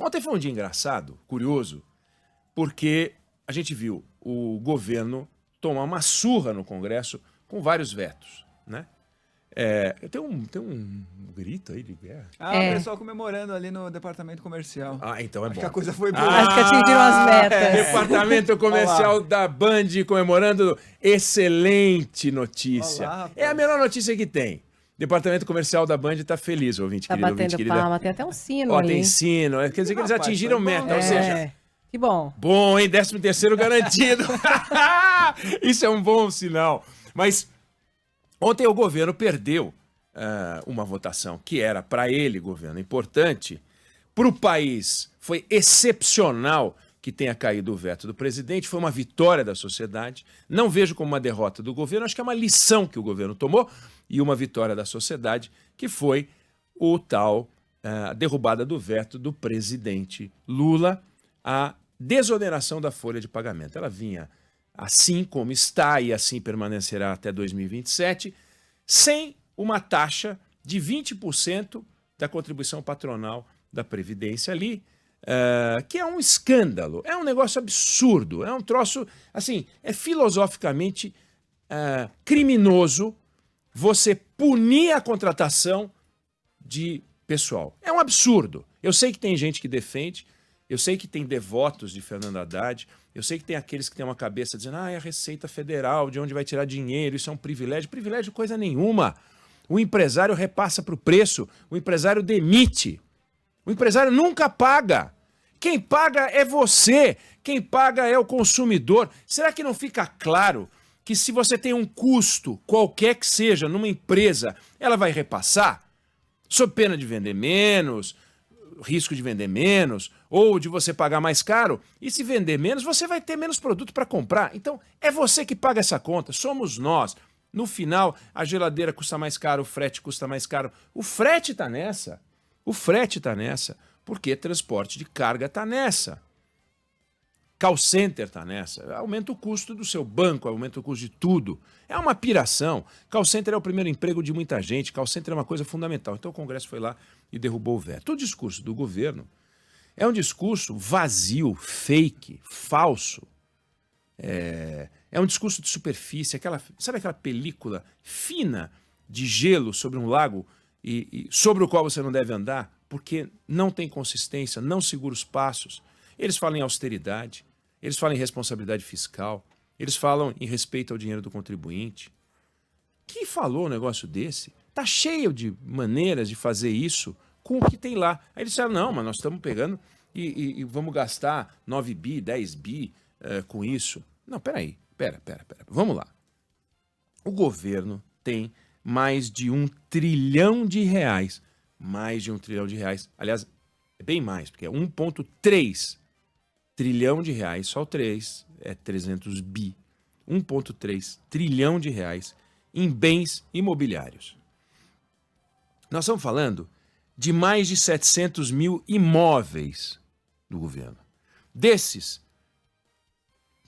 Ontem foi um dia engraçado, curioso, porque a gente viu o governo tomar uma surra no Congresso com vários vetos, né? Tem um grito aí de guerra. O pessoal comemorando ali no departamento comercial. Então é Acho bom. que a coisa foi boa. Acho que atingiram as metas. Departamento comercial da Band comemorando. Excelente notícia. Olá, rapaz. É a melhor notícia que tem. Departamento comercial da Band tá feliz, ouvinte Tá querido, ouvinte batendo querida. palma, tem até um sino Ó, ali. tem sino. Quer dizer que eles Rapaz, atingiram foi bom, meta, né? ou seja... Que bom. Bom, hein? 13º garantido. Isso é um bom sinal. Mas ontem o governo perdeu uma votação que era para ele, governo, importante. Para o país foi excepcional que tenha caído o veto do presidente. Foi uma vitória da sociedade. Não vejo como uma derrota do governo. Acho que é uma lição que o governo tomou e uma vitória da sociedade, que foi o tal derrubada do veto do presidente Lula, a desoneração da folha de pagamento. Ela vinha assim como está e assim permanecerá até 2027, sem uma taxa de 20% da contribuição patronal da Previdência ali, que é um escândalo, é um negócio absurdo, é um troço, assim, é filosoficamente criminoso você punir a contratação de pessoal. É um absurdo. Eu sei que tem gente que defende, eu sei que tem devotos de Fernando Haddad, eu sei que tem aqueles que têm uma cabeça dizendo é a Receita Federal, de onde vai tirar dinheiro, isso é um privilégio. Privilégio coisa nenhuma. O empresário repassa para o preço, o empresário demite. O empresário nunca paga. Quem paga é você, quem paga é o consumidor. Será que não fica claro que se você tem um custo, qualquer que seja, numa empresa, ela vai repassar? Sob pena de vender menos, risco de vender menos, ou de você pagar mais caro, e se vender menos, você vai ter menos produto para comprar. Então, é você que paga essa conta, somos nós. No final, a geladeira custa mais caro, o frete custa mais caro. O frete está nessa. O frete está nessa, porque transporte de carga está nessa. Call center está nessa. Aumenta o custo do seu banco, aumenta o custo de tudo. É uma piração. Call center é o primeiro emprego de muita gente. Call center é uma coisa fundamental. Então o Congresso foi lá e derrubou o veto. O discurso do governo é um discurso vazio, fake, falso. É um discurso de superfície. Sabe aquela película fina de gelo sobre um lago e sobre o qual você não deve andar? Porque não tem consistência, não segura os passos. Eles falam em austeridade. Eles falam em responsabilidade fiscal, eles falam em respeito ao dinheiro do contribuinte. Quem falou um negócio desse? Tá cheio de maneiras de fazer isso com o que tem lá. Aí eles disseram, não, mas nós estamos pegando e vamos gastar 9 bi, 10 bi com isso. Não, pera. Vamos lá. O governo tem mais de R$1 trilhão. Mais de R$1 trilhão. Aliás, é bem mais, porque é 1,3 trilhão de reais, só o 3 é 300 bi, 1,3 trilhão de reais em bens imobiliários. Nós estamos falando de mais de 700 mil imóveis do governo. Desses,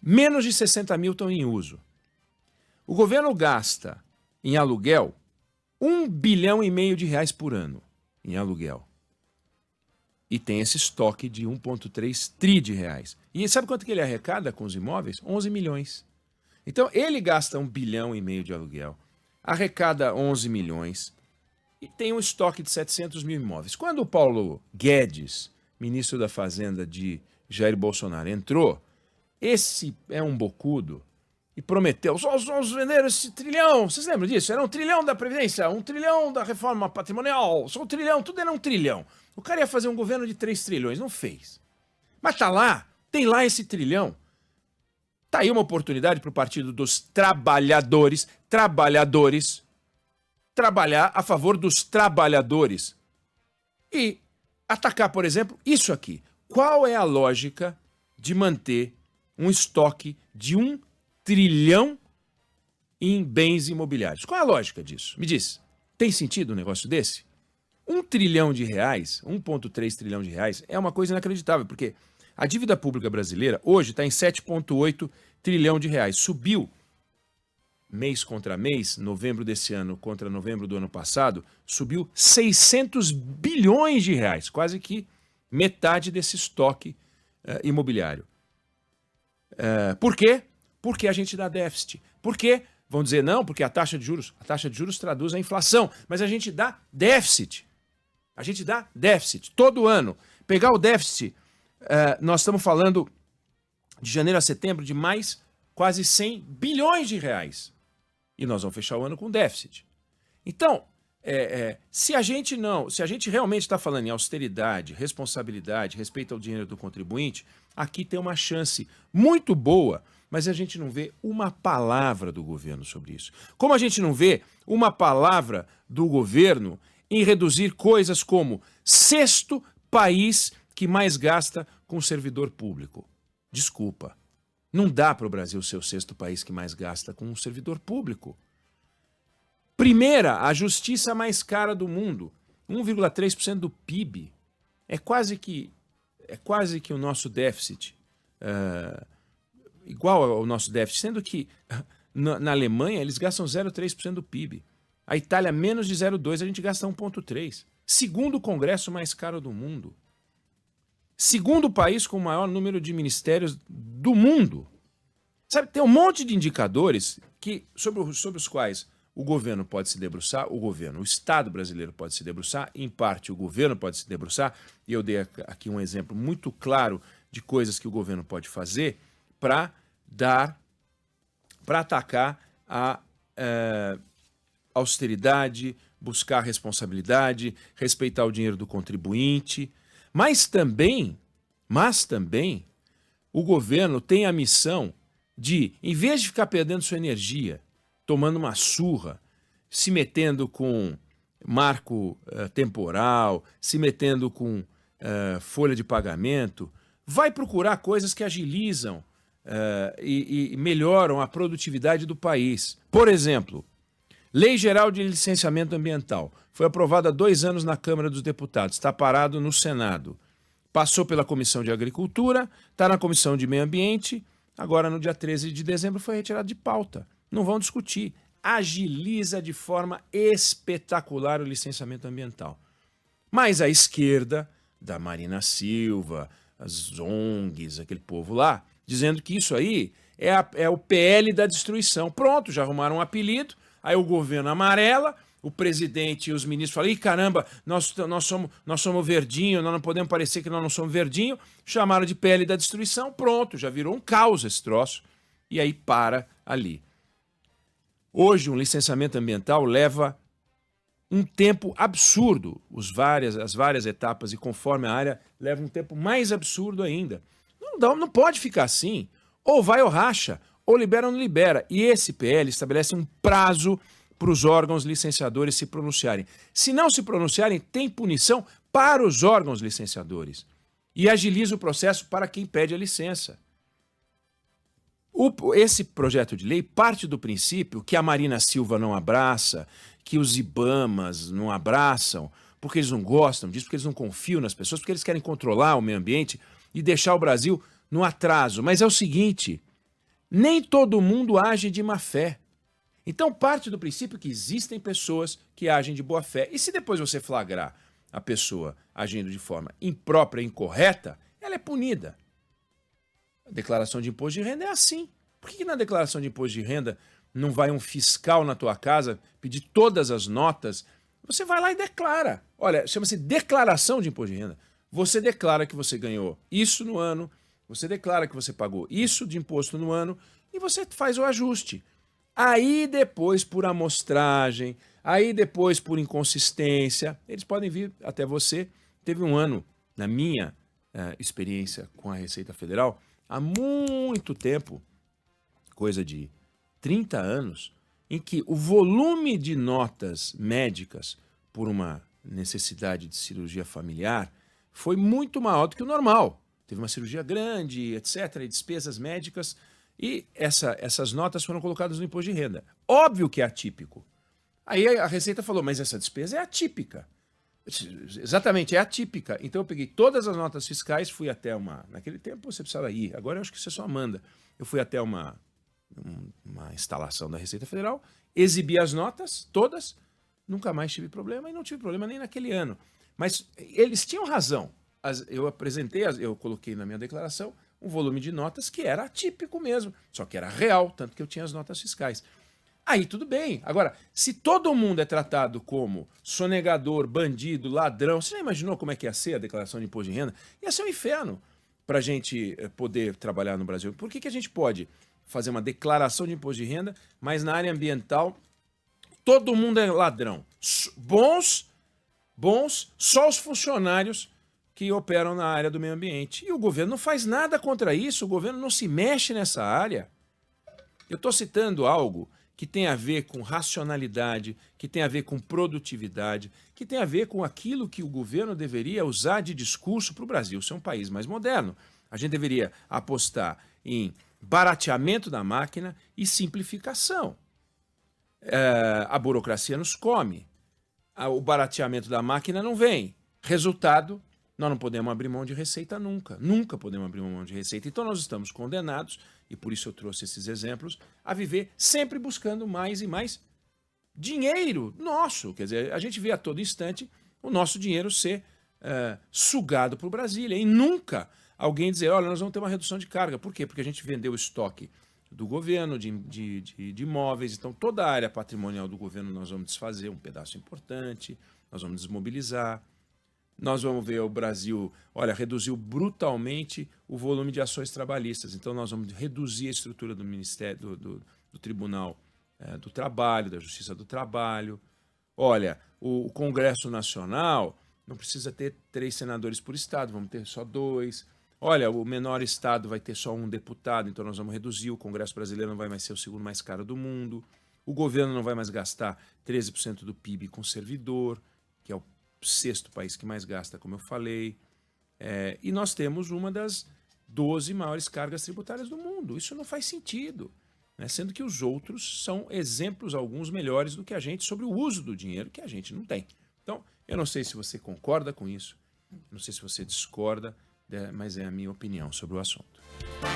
menos de 60 mil estão em uso. O governo gasta em aluguel R$1,5 bilhão de reais por ano em aluguel. E tem esse estoque de 1,3 tri de reais. E sabe quanto que ele arrecada com os imóveis? 11 milhões. Então, ele gasta R$1,5 bilhão de aluguel, arrecada 11 milhões e tem um estoque de 700 mil imóveis. Quando o Paulo Guedes, ministro da Fazenda de Jair Bolsonaro, entrou, esse é um bocudo e prometeu, nós vamos vender esse trilhão. Vocês lembram disso? Era 1 trilhão da Previdência, 1 trilhão da reforma patrimonial, só 1 trilhão, tudo era 1 trilhão. O cara ia fazer um governo de 3 trilhões, não fez. Mas tá lá, tem lá esse trilhão. Tá aí uma oportunidade para o Partido dos Trabalhadores, trabalhar a favor dos trabalhadores. E atacar, por exemplo, isso aqui. Qual é a lógica de manter um estoque de 1 trilhão em bens imobiliários? Qual é a lógica disso? Me diz, tem sentido um negócio desse? 1 trilhão de reais, 1,3 trilhão de reais, é uma coisa inacreditável, porque a dívida pública brasileira hoje está em 7,8 trilhão de reais. Subiu mês contra mês, novembro desse ano contra novembro do ano passado, subiu 600 bilhões de reais, quase que metade desse estoque imobiliário. Por quê? Porque a gente dá déficit. Por quê? Vão dizer, não, porque a taxa de juros traduz a inflação, mas a gente dá déficit. A gente dá déficit todo ano. Pegar o déficit, nós estamos falando de janeiro a setembro de mais quase 100 bilhões de reais. E nós vamos fechar o ano com déficit. Então, se a gente realmente está falando em austeridade, responsabilidade, respeito ao dinheiro do contribuinte, aqui tem uma chance muito boa, mas a gente não vê uma palavra do governo sobre isso. Como a gente não vê uma palavra do governo em reduzir coisas como sexto país que mais gasta com o servidor público. Desculpa, não dá para o Brasil ser o sexto país que mais gasta com um servidor público. Primeira, a justiça mais cara do mundo, 1,3% do PIB. É quase que o nosso déficit, igual ao nosso déficit, sendo que na Alemanha eles gastam 0,3% do PIB. A Itália menos de 0,2%, a gente gasta 1,3%. Segundo Congresso mais caro do mundo. Segundo país com o maior número de ministérios do mundo. Sabe, tem um monte de indicadores sobre os quais o governo pode se debruçar, o Estado brasileiro pode se debruçar, em parte o governo pode se debruçar, e eu dei aqui um exemplo muito claro de coisas que o governo pode fazer para atacar a austeridade, buscar responsabilidade, respeitar o dinheiro do contribuinte, mas também o governo tem a missão de, em vez de ficar perdendo sua energia, tomando uma surra, se metendo com marco temporal, se metendo com folha de pagamento, vai procurar coisas que agilizam e melhoram a produtividade do país. Por exemplo, Lei Geral de Licenciamento Ambiental. Foi aprovada há 2 anos na Câmara dos Deputados, está parado no Senado. Passou pela Comissão de Agricultura, está na Comissão de Meio Ambiente, agora no dia 13 de dezembro foi retirado de pauta. Não vão discutir. Agiliza de forma espetacular o licenciamento ambiental. Mas a esquerda, da Marina Silva, as ONGs, aquele povo lá, dizendo que isso aí é o PL da destruição. Pronto, já arrumaram um apelido, aí o governo amarela, o presidente e os ministros falam, ih, caramba, nós somos verdinho, nós não podemos parecer que nós não somos verdinho, chamaram de PL da destruição, pronto, já virou um caos esse troço, e aí para ali. Hoje, um licenciamento ambiental leva um tempo absurdo, as várias etapas, e conforme a área, leva um tempo mais absurdo ainda. Não pode ficar assim. Ou vai ou racha, ou libera ou não libera. E esse PL estabelece um prazo para os órgãos licenciadores se pronunciarem. Se não se pronunciarem, tem punição para os órgãos licenciadores. E agiliza o processo para quem pede a licença. Esse projeto de lei parte do princípio que a Marina Silva não abraça, que os IBAMAs não abraçam, porque eles não gostam disso, porque eles não confiam nas pessoas, porque eles querem controlar o meio ambiente e deixar o Brasil no atraso. Mas é o seguinte, nem todo mundo age de má fé. Então parte do princípio que existem pessoas que agem de boa fé. E se depois você flagrar a pessoa agindo de forma imprópria e incorreta, ela é punida. A declaração de imposto de renda é assim. Por que na declaração de imposto de renda não vai um fiscal na tua casa pedir todas as notas? Você vai lá e declara. Olha, chama-se declaração de imposto de renda. Você declara que você ganhou isso no ano, você declara que você pagou isso de imposto no ano e você faz o ajuste. Aí depois, por amostragem, aí depois por inconsistência, eles podem vir até você. Teve um ano, na minha experiência com a Receita Federal, há muito tempo, coisa de 30 anos, em que o volume de notas médicas por uma necessidade de cirurgia familiar foi muito maior do que o normal. Teve uma cirurgia grande, etc., e despesas médicas, e essas notas foram colocadas no imposto de renda. Óbvio que é atípico. Aí a Receita falou, mas essa despesa é atípica. Exatamente, é atípica. Então eu peguei todas as notas fiscais, fui até uma... Naquele tempo você precisava ir, agora eu acho que você só manda. Eu fui até uma instalação da Receita Federal, exibi as notas, todas, nunca mais tive problema, e não tive problema nem naquele ano. Mas eles tinham razão. eu apresentei, eu coloquei na minha declaração um volume de notas que era atípico mesmo, só que era real, tanto que eu tinha as notas fiscais. Aí tudo bem. Agora, se todo mundo é tratado como sonegador, bandido, ladrão, você já imaginou como é que ia ser a declaração de imposto de renda? Ia ser um inferno para a gente poder trabalhar no Brasil. Por que a gente pode fazer uma declaração de imposto de renda, mas na área ambiental todo mundo é ladrão? Bons, só os funcionários que operam na área do meio ambiente. E o governo não faz nada contra isso, o governo não se mexe nessa área. Eu estou citando algo que tem a ver com racionalidade, que tem a ver com produtividade, que tem a ver com aquilo que o governo deveria usar de discurso para o Brasil ser um país mais moderno. A gente deveria apostar em barateamento da máquina e simplificação. A burocracia nos come. O barateamento da máquina não vem. Resultado, nós não podemos abrir mão de receita nunca. Nunca podemos abrir mão de receita. Então nós estamos condenados, e por isso eu trouxe esses exemplos, a viver sempre buscando mais e mais dinheiro nosso. Quer dizer, a gente vê a todo instante o nosso dinheiro ser sugado para o Brasília. E nunca alguém dizer, olha, nós vamos ter uma redução de carga. Por quê? Porque a gente vendeu o estoque do governo, de imóveis. Então toda a área patrimonial do governo nós vamos desfazer um pedaço importante, nós vamos desmobilizar. Nós vamos ver o Brasil, olha, reduziu brutalmente o volume de ações trabalhistas. Então nós vamos reduzir a estrutura do Ministério, do Tribunal do Trabalho, da Justiça do Trabalho. Olha, o Congresso Nacional não precisa ter 3 senadores por estado, vamos ter só 2. Olha, o menor estado vai ter só 1 deputado, então nós vamos reduzir. O Congresso brasileiro não vai mais ser o segundo mais caro do mundo. O governo não vai mais gastar 13% do PIB com servidor, que é o 6º país que mais gasta, como eu falei. E nós temos uma das 12 maiores cargas tributárias do mundo. Isso não faz sentido, né? Sendo que os outros são exemplos, alguns melhores do que a gente, sobre o uso do dinheiro que a gente não tem. Então, eu não sei se você concorda com isso, não sei se você discorda, mas é a minha opinião sobre o assunto.